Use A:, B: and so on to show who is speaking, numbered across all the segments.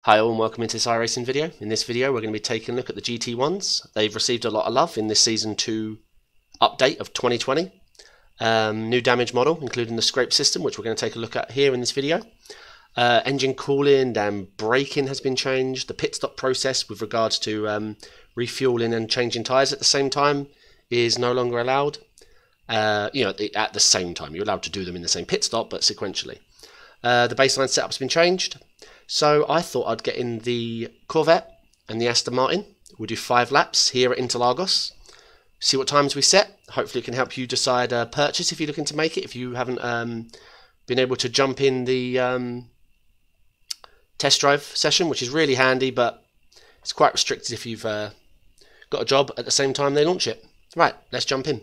A: Hi all and welcome into this iRacing video. In this video we're going to be taking a look at the GT1s. They've received a lot of love in this Season 2 update of 2020. New damage model including the scrape system, which we're going to take a look at here in this video. Engine cooling and braking has been changed. The pit stop process with regards to refueling and changing tyres at the same time is no longer allowed. At the same time. You're allowed to do them in the same pit stop but sequentially. The baseline setup's been changed. So I thought I'd get in the Corvette and the Aston Martin. We'll do 5 laps here at Interlagos. See what times we set. Hopefully it can help you decide purchase if you're looking to make it. If you haven't been able to jump in the test drive session, which is really handy, but it's quite restricted if you've got a job at the same time they launch it. Right, let's jump in.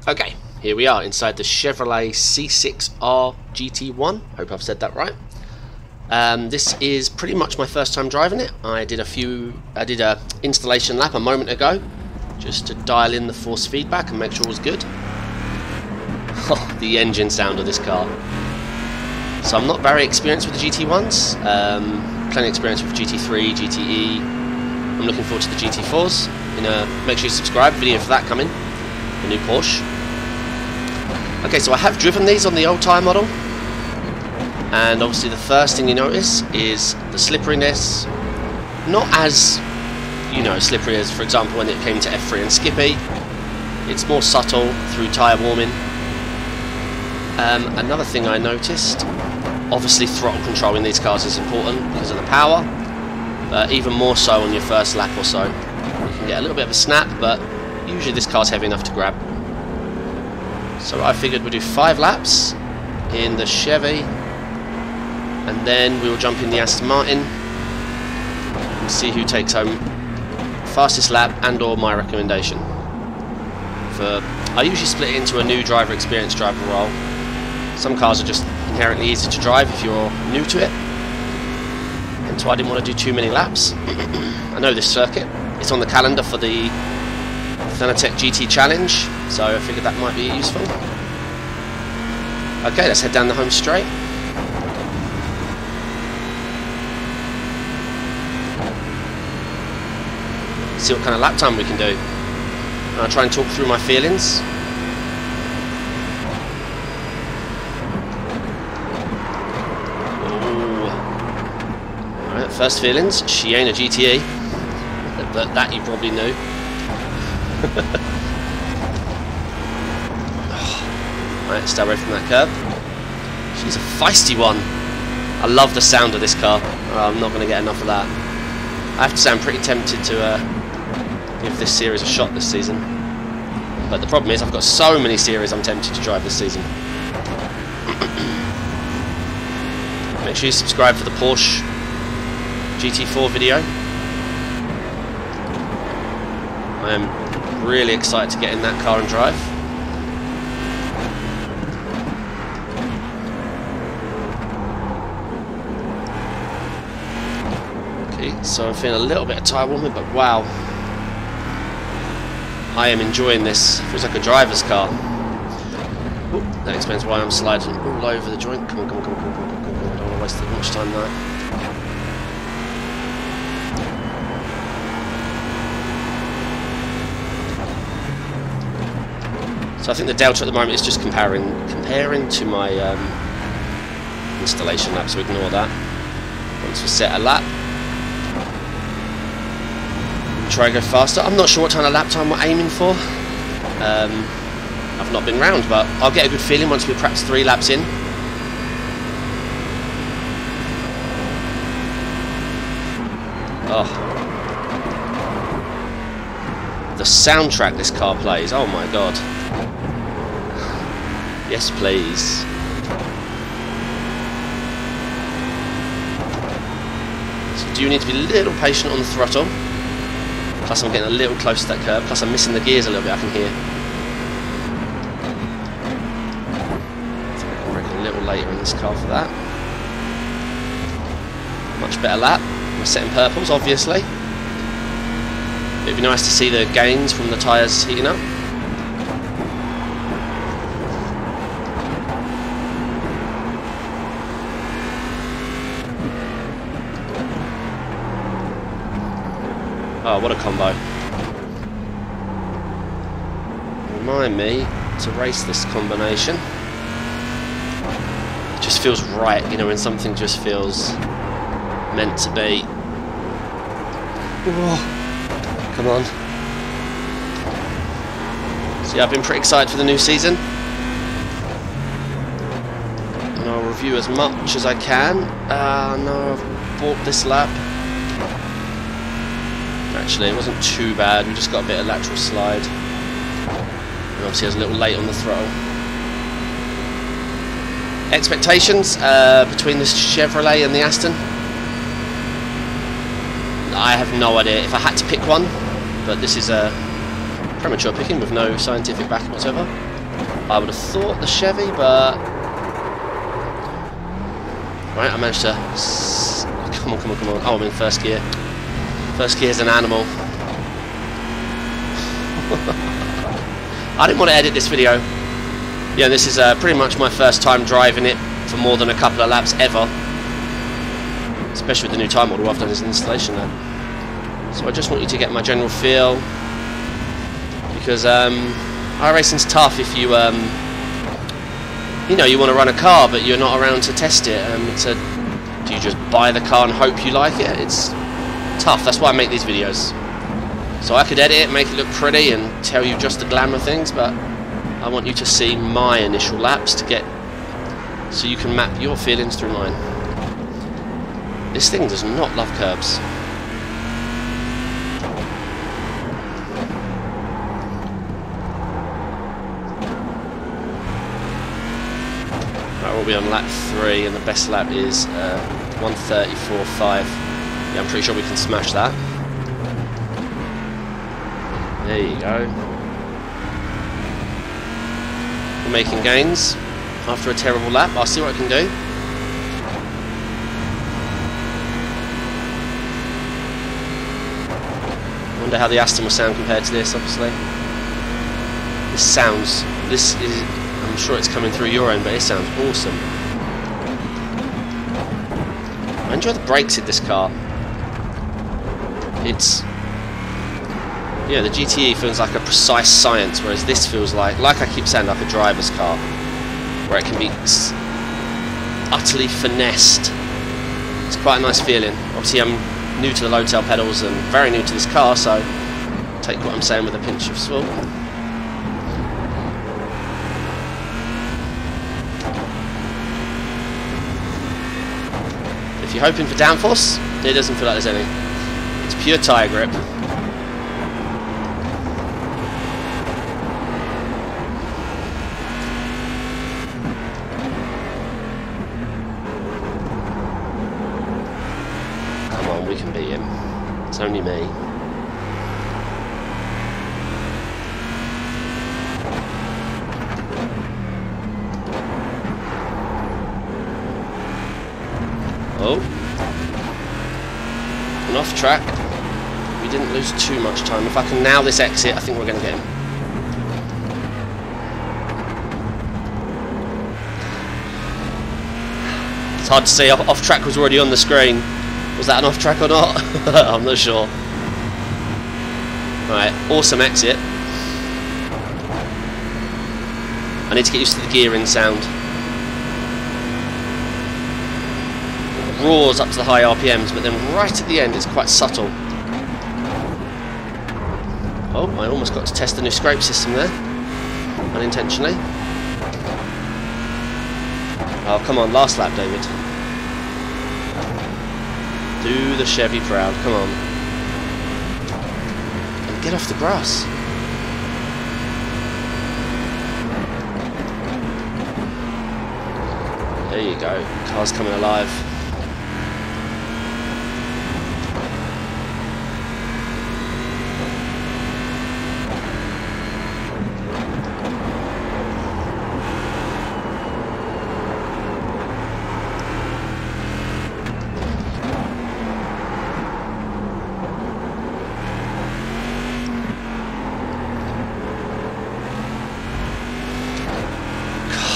A: Okay, here we are inside the Chevrolet C6R GT1. Hope I've said that right. This is pretty much my first time driving it. I did a installation lap a moment ago just to dial in the force feedback and make sure it was good. Oh, the engine sound of this car. So I'm not very experienced with the GT1s. Plenty of experience with GT3, GTE. I'm looking forward to the GT4s. Make sure you subscribe. Video for that coming. The new Porsche. Okay, so I have driven these on the old tyre model. And obviously the first thing you notice is the slipperiness. Not as, slippery as, for example, when it came to F3 and Skippy. It's more subtle through tyre warming. Another thing I noticed, obviously throttle control in these cars is important because of the power. But even more so on your first lap or so. You can get a little bit of a snap, but usually this car's heavy enough to grab. So I figured we'd do 5 laps in the Chevy. And then we will jump in the Aston Martin and see who takes home fastest lap and or my recommendation. I usually split it into a new driver, experienced driver role. Some cars are just inherently easy to drive if you're new to it. And so I didn't want to do too many laps. I know this circuit. It's on the calendar for the Fanatec GT Challenge, so I figured that might be useful. Okay, let's head down the home straight. See what kind of lap time we can do. I'll try and talk through my feelings. Alright, first feelings. She ain't a GTE. But that you probably knew. Alright, stay away from that curb. She's a feisty one. I love the sound of this car. I'm not going to get enough of that. I have to say I'm pretty tempted to give this series a shot this season, but the problem is I've got so many series I'm tempted to drive this season. Make sure you subscribe for the Porsche GT4 video. I am really excited to get in that car and drive. Okay, so I'm feeling a little bit of tyre warming, but wow, I am enjoying this. Feels like a driver's car. Ooh, that explains why I'm sliding all over the joint. Come on, come on, come on, come on, come on, come on. I don't want to waste too much time there. So I think the delta at the moment is just comparing to my installation lap, so ignore that. Once we set a lap, try and go faster. I'm not sure what kind of lap time we're aiming for. I've not been round, but I'll get a good feeling once we're perhaps 3 laps in. Oh, the soundtrack this car plays. Oh my god. Yes, please. So do you need to be a little patient on the throttle? Plus I'm getting a little close to that curve, plus I'm missing the gears a little bit, I can hear. So I can brake a little later in this car for that. Much better lap. We're setting purples, obviously. It'd be nice to see the gains from the tyres heating up. Oh, what a combo. Remind me to race this combination. It just feels right, you know, when something just feels meant to be. Whoa. Come on. So yeah, I've been pretty excited for the new season. And I'll review as much as I can. No, I've bought this lap. Actually, it wasn't too bad. We just got a bit of lateral slide. And obviously I was a little late on the throttle. Expectations between the Chevrolet and the Aston? I have no idea. If I had to pick one, but this is a premature picking with no scientific backing whatsoever, I would have thought the Chevy, but... Right, I managed to... Come on, come on, come on. Oh, I'm in first gear. First gear's an animal. I didn't want to edit this video. Yeah, this is pretty much my first time driving it for more than a couple of laps ever. Especially with the new tyre model I've done as an installation lap. So I just want you to get my general feel. Because iRacing's tough if you, you know, you want to run a car but you're not around to test it. Do you just buy the car and hope you like it? It's tough. That's why I make these videos. So I could edit it, make it look pretty and tell you just the glamour things, but I want you to see my initial laps to get, so you can map your feelings through mine. This thing does not love curbs. Right, we'll be on lap 3 and the best lap is 1:34.5. Yeah, I'm pretty sure we can smash that. There you go. We're making gains after a terrible lap. I'll see what I can do. I wonder how the Aston will sound compared to this, obviously. This sounds... This is... I'm sure it's coming through your end, but it sounds awesome. I enjoy the brakes in this car. It's... Yeah, the GTE feels like a precise science, whereas this feels like I keep saying, like a driver's car, where it can be utterly finessed. It's quite a nice feeling. Obviously, I'm new to the low tail pedals and very new to this car, so take what I'm saying with a pinch of salt. If you're hoping for downforce, it doesn't feel like there's any. It's pure tyre grip. We can beat him. It's only me. Oh. And off track. We didn't lose too much time. If I can nail this exit, I think we're going to get him. It's hard to say. Off track was already on the screen. Was that an off track or not? I'm not sure. Right, awesome exit. I need to get used to the gearing sound. It roars up to the high RPMs, but then right at the end it's quite subtle. Oh, I almost got to test the new scrape system there. Unintentionally. Oh, come on, last lap, David. Do the Chevy proud, come on. And get off the grass. There you go, car's coming alive.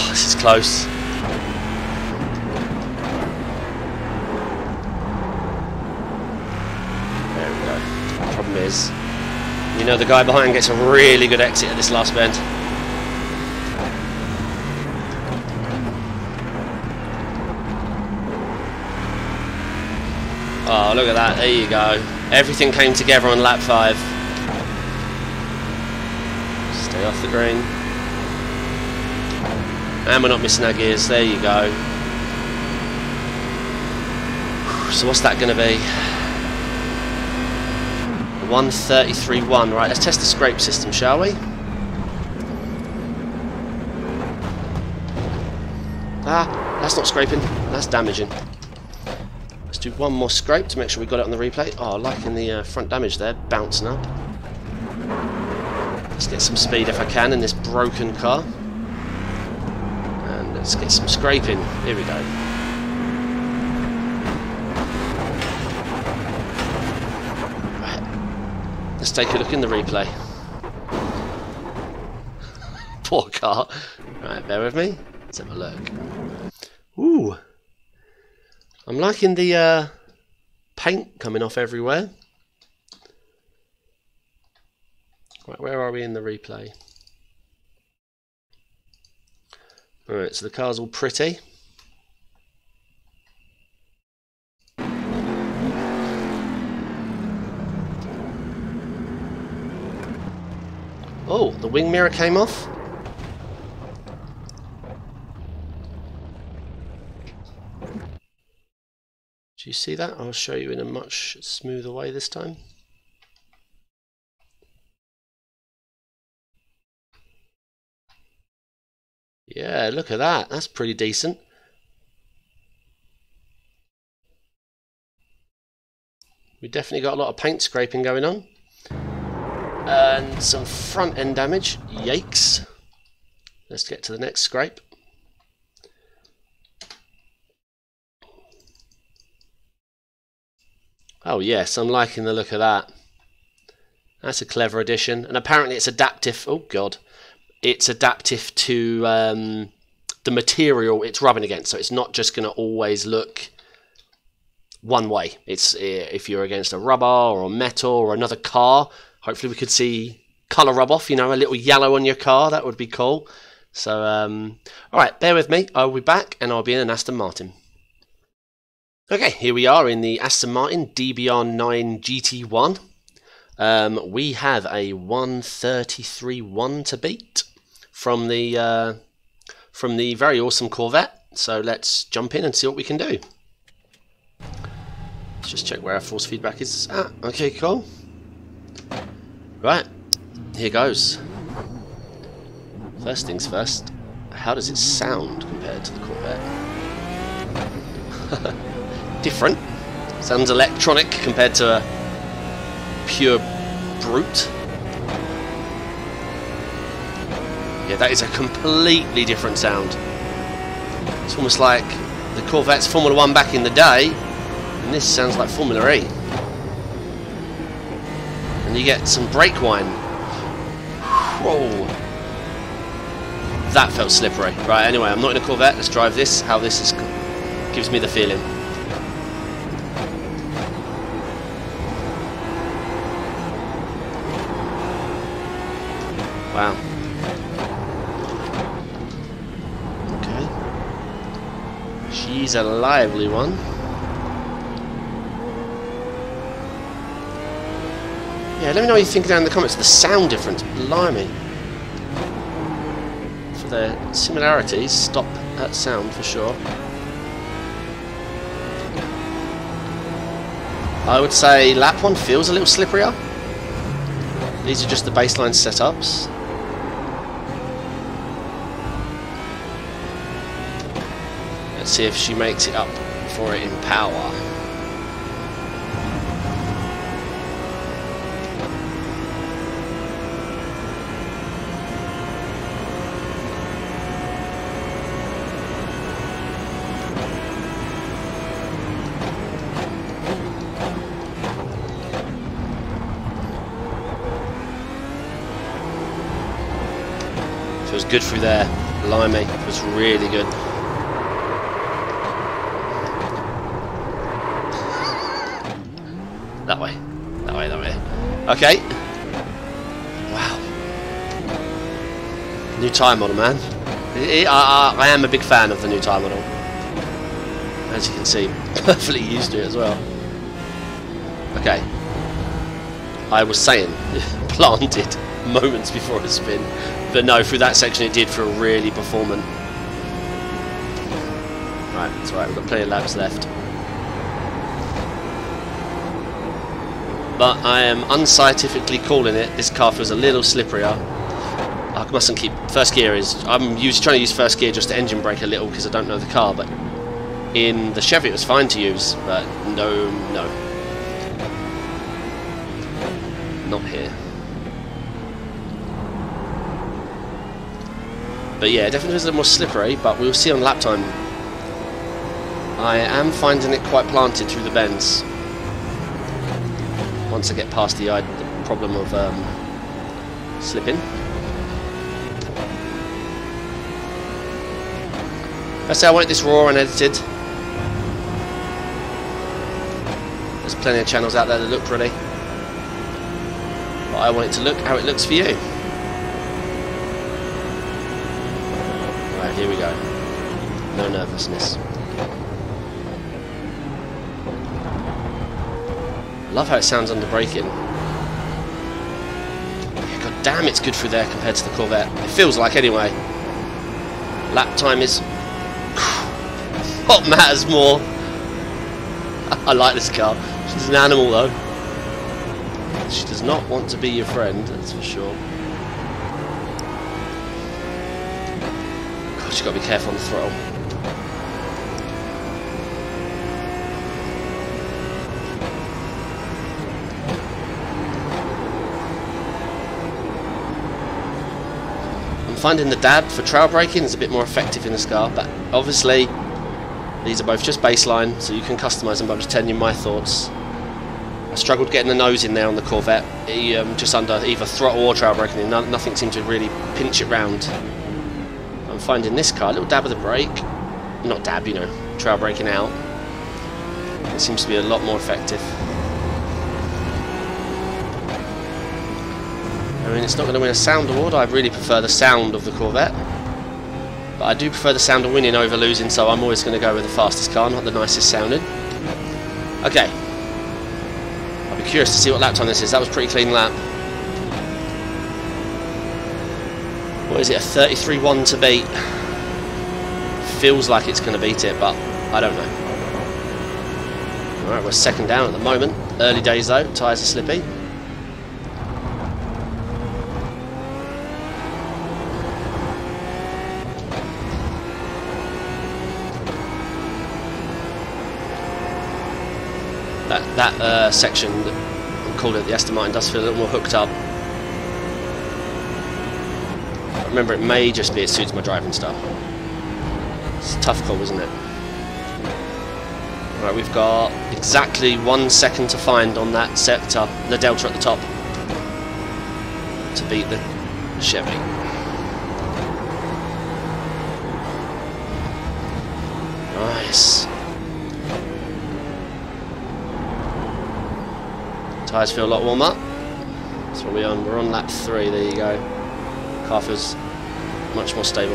A: This is close. There we go. The problem is. You know the guy behind gets a really good exit at this last bend. Oh, look at that, there you go. Everything came together on lap 5. Stay off the green. And we're not missing our gears, there you go. So what's that going to be? 133.1. Right, let's test the scrape system, shall we? Ah, that's not scraping, that's damaging. Let's do one more scrape to make sure we got it on the replay. Oh, liking the front damage there, bouncing up. Let's get some speed if I can in this broken car. And let's get some scraping. Here we go. Right. Let's take a look in the replay. Poor car. Right, bear with me. Let's have a look. Ooh. I'm liking the paint coming off everywhere. Right, where are we in the replay? Alright, so the car's all pretty. Oh, the wing mirror came off. Do you see that? I'll show you in a much smoother way this time. Yeah, look at that. That's pretty decent. We definitely got a lot of paint scraping going on. And some front end damage. Yikes. Let's get to the next scrape. Oh yes, I'm liking the look of that. That's a clever addition. And apparently it's adaptive. Oh god. It's adaptive to the material it's rubbing against. So it's not just going to always look one way. It's if you're against a rubber or metal or another car, hopefully we could see colour rub off, you know, a little yellow on your car. That would be cool. So, alright, bear with me. I'll be back and I'll be in an Aston Martin. Okay, here we are in the Aston Martin DBR9 GT1. We have a 133.1 to beat from the very awesome Corvette. So let's jump in and see what we can do. Let's just check where our force feedback is at. Okay, cool. Right, here goes. First things first, how does it sound compared to the Corvette? Different. Sounds electronic compared to a pure brute. Yeah, that is a completely different sound. It's almost like the Corvette's Formula 1 back in the day, and this sounds like Formula E. And you get some brake whine. Whoa. That felt slippery. Right, anyway, I'm not in a Corvette. Let's drive this. How this is gives me the feeling. Wow. Okay. She's a lively one. Yeah, let me know what you think down in the comments. The sound difference, blimey. For the similarities, stop at sound for sure. I would say lap 1 feels a little slipperier. These are just the baseline setups. Let's see if she makes it up for it in power. Feels good through there. Blimey, it was really good. That way, that way, that way. Okay. Wow. New tyre model, man. I am a big fan of the new tyre model. As you can see, perfectly used to it as well. Okay. I was saying, planted moments before a spin. But no, through that section it did feel really performant. Right, it's alright, we've got plenty of laps left. But I am unscientifically calling it. This car feels a little slipperier. I mustn't keep... First gear is... I'm trying to use first gear just to engine brake a little because I don't know the car, but in the Chevy it was fine to use, but no. Not here. But yeah, it definitely feels a little more slippery, but we'll see on lap time. I am finding it quite planted through the bends. Once I get past the problem of slipping. I say I want this raw and edited. There's plenty of channels out there that look pretty. But I want it to look how it looks for you. Right, here we go. No nervousness. Love how it sounds under braking. Yeah, god damn, it's good through there compared to the Corvette. It feels like anyway. Lap time is what matters more. I like this car. She's an animal though. She does not want to be your friend, that's for sure. God, you've got to be careful on the throttle. I'm finding the dab for trail braking is a bit more effective in this car, but obviously these are both just baseline, so you can customise them, but I'm just telling you my thoughts. I struggled getting the nose in there on the Corvette, just under either throttle or trail braking, nothing seemed to really pinch it round. I'm finding this car, a little dab of the brake, not dab, you know, trail braking out. It seems to be a lot more effective. I mean, it's not going to win a sound award. I really prefer the sound of the Corvette, but I do prefer the sound of winning over losing, so I'm always going to go with the fastest car, not the nicest sounding. Okay, I'll be curious to see what lap time this is. That was a pretty clean lap. What is it, a 33.1 to beat? Feels like it's going to beat it, but I don't know. Alright, we're second down at the moment. Early days though, tyres are slippy. That section, I called it the Aston Martin, does feel a little more hooked up. Remember, it may just be it suits my driving style. It's a tough call, isn't it? Right, we've got exactly 1 second to find on that sector, the delta at the top, to beat the Chevy. Nice. Tyres feel a lot warmer. That's what we're on. We're on lap 3. There you go. Car feels much more stable.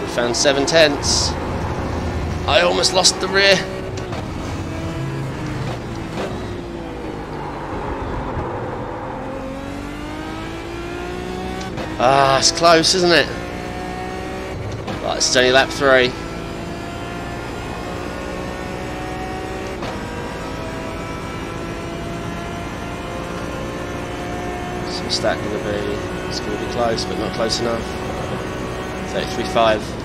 A: We found 7 tenths. I almost lost the rear. Ah, it's close, isn't it? But it's only lap 3. So what's that going to be? It's going to be close, but not close enough. 33.5.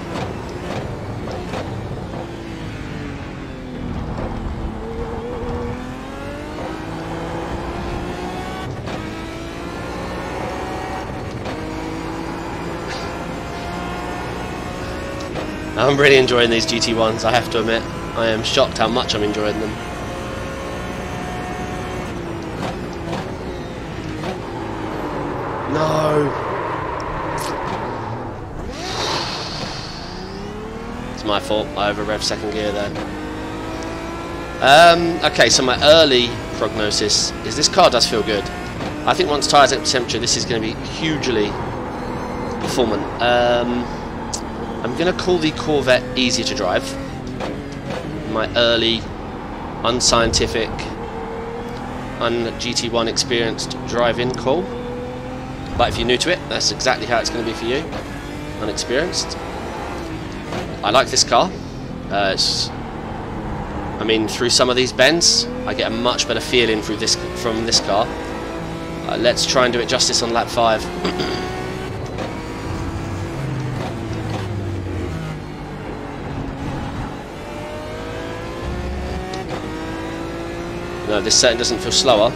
A: I'm really enjoying these GT1s, I have to admit. I am shocked how much I'm enjoying them. No! my fault. I over-rev second gear there. Okay, so my early prognosis is this car does feel good. I think once tyres at temperature, this is going to be hugely performant. I'm going to call the Corvette easier to drive. My early, unscientific, GT1 experienced drive-in call. But if you're new to it, that's exactly how it's going to be for you. Unexperienced. I like this car. I mean, through some of these bends, I get a much better feeling from this car. Let's try and do it justice on lap 5. No, this setting doesn't feel slower.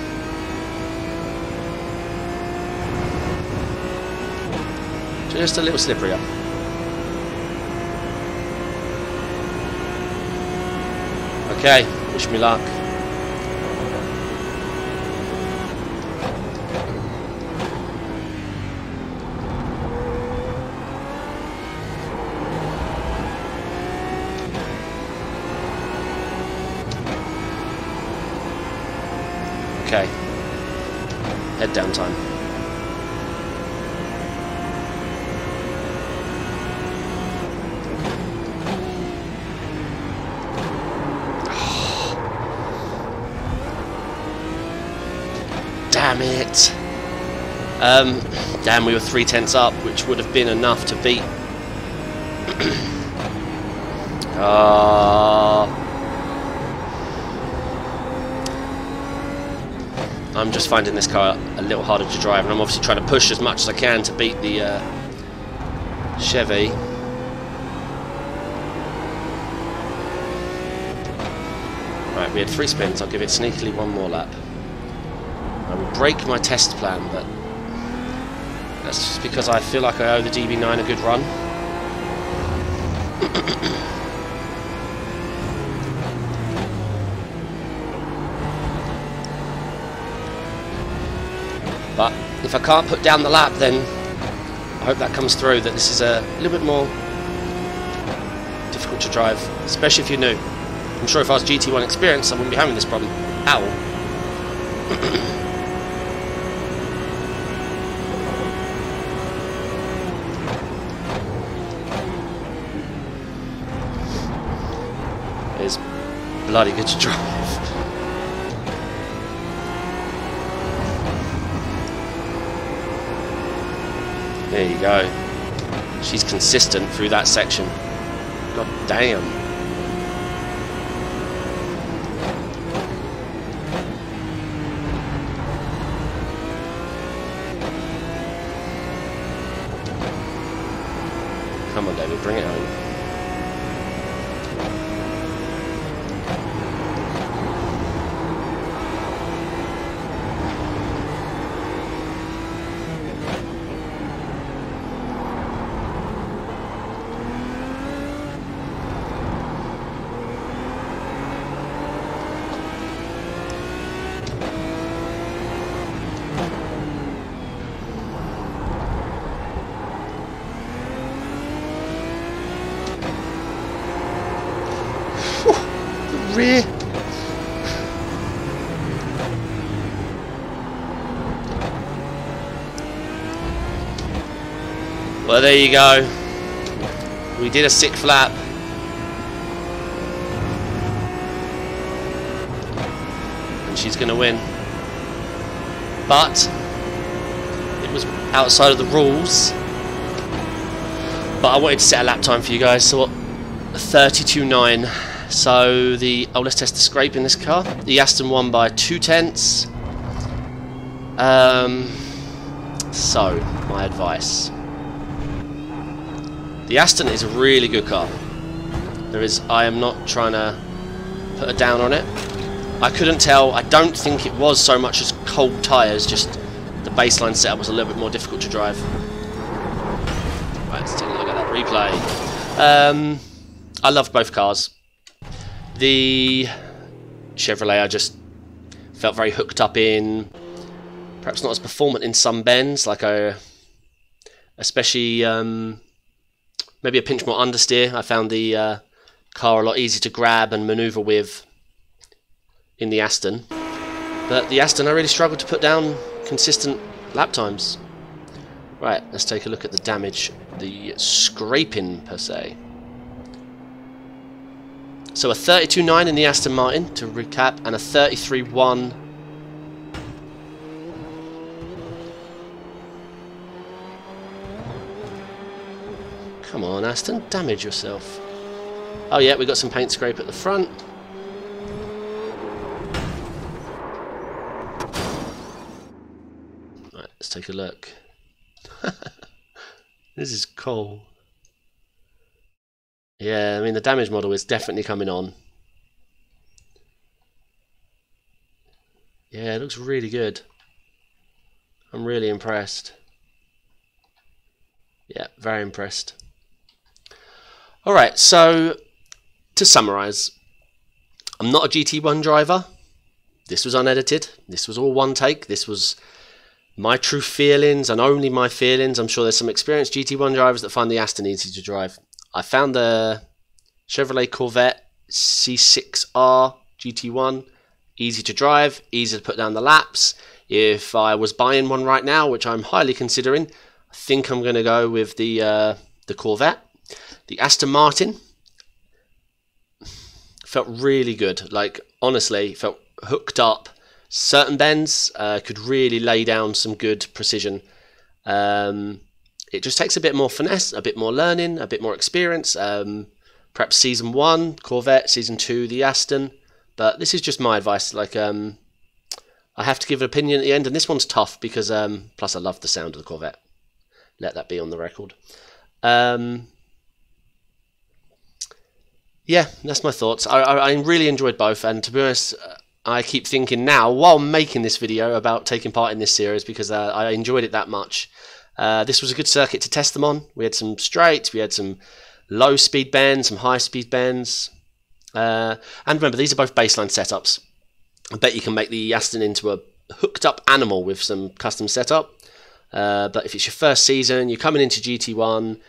A: Just a little slipperier. Okay, wish me luck. Okay, head down time. Damn it! Damn, we were 3/10 up, which would have been enough to beat. I'm just finding this car a little harder to drive, and I'm obviously trying to push as much as I can to beat the Chevy. Right, we had 3 spins. I'll give it sneakily 1 more lap. I will break my test plan, but that's just because I feel like I owe the DB9 a good run. But if I can't put down the lap, then I hope that comes through, that this is a little bit more difficult to drive, especially if you're new. I'm sure if I was GT1 experienced, I wouldn't be having this problem. Ow. It's bloody good to drive. There you go. She's consistent through that section. God damn. Come on, David, bring it home. Rear. Well, there you go. We did a 6th lap. And she's going to win. But it was outside of the rules. But I wanted to set a lap time for you guys. So what? 32.9. So let's test the scrape in this car. The Aston won by 2/10. So my advice: the Aston is a really good car. I am not trying to put a down on it. I couldn't tell. I don't think it was so much as cold tyres. Just the baseline setup was a little bit more difficult to drive. Right, let's take a look at that replay. I loved both cars. The Chevrolet I just felt very hooked up in, perhaps not as performant in some bends, like especially maybe a pinch more understeer. I found the car a lot easier to grab and maneuver with in the Aston. But the Aston, I really struggled to put down consistent lap times. Right, let's take a look at the damage, the scraping per se. So a 32.9 in the Aston Martin, to recap, and a 33.1. Come on, Aston, damage yourself. Oh yeah, we got some paint scrape at the front. Right, let's take a look. This is cool. Yeah, I mean the damage model is definitely coming on. Yeah, it looks really good. I'm really impressed. Yeah, very impressed. Alright, so to summarise, I'm not a GT1 driver. This was unedited. This was all one take. This was my true feelings and only my feelings. I'm sure there's some experienced GT1 drivers that find the Aston easy to drive. I found the Chevrolet Corvette C6R GT1 easy to drive, easy to put down the laps. If I was buying one right now, which I'm highly considering, I think I'm going to go with the Corvette. The Aston Martin felt really good. Like, honestly, felt hooked up. Certain bends could really lay down some good precision. It just takes a bit more finesse, a bit more learning, a bit more experience. Perhaps Season 1, Corvette, Season 2, the Aston. But this is just my advice. Like, I have to give an opinion at the end, and this one's tough because, plus I love the sound of the Corvette. Let that be on the record. Yeah, that's my thoughts. I really enjoyed both, and to be honest, I keep thinking now, while making this video, about taking part in this series because I enjoyed it that much. This was a good circuit to test them on. We had some straights, we had some low speed bends, some high speed bends. And remember, these are both baseline setups. I bet you can make the Aston into a hooked up animal with some custom setup. But if it's your first season, you're coming into GT1,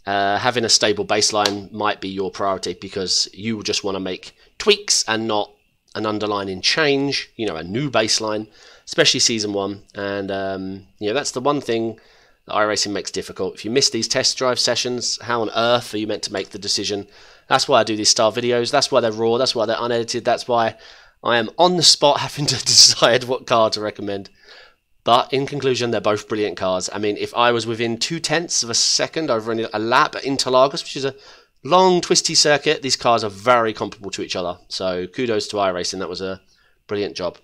A: having a stable baseline might be your priority because you just want to make tweaks and not an underlining change, you know, a new baseline, especially Season 1. And, you know, that's the one thing that iRacing makes difficult. If you miss these test drive sessions, how on earth are you meant to make the decision? That's why I do these style videos. That's why they're raw. That's why they're unedited. That's why I am on the spot having to decide what car to recommend. But in conclusion, they're both brilliant cars. I mean, if I was within 0.2 of a second over a lap at Interlagos, which is a long, twisty circuit, these cars are very comparable to each other. So kudos to iRacing. That was a brilliant job.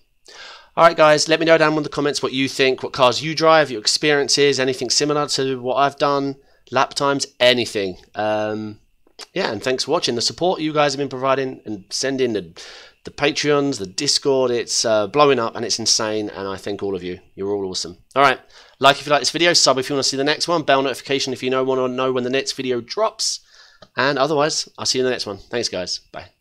A: Alright guys, let me know down in the comments what you think, what cars you drive, your experiences, anything similar to what I've done, lap times, anything. Yeah, and thanks for watching. The support you guys have been providing and sending, the Patreons, the Discord, it's blowing up and it's insane, and I thank all of you. You're all awesome. Alright, like if you like this video, sub if you want to see the next one, bell notification if you want to know when the next video drops, and otherwise, I'll see you in the next one. Thanks guys, bye.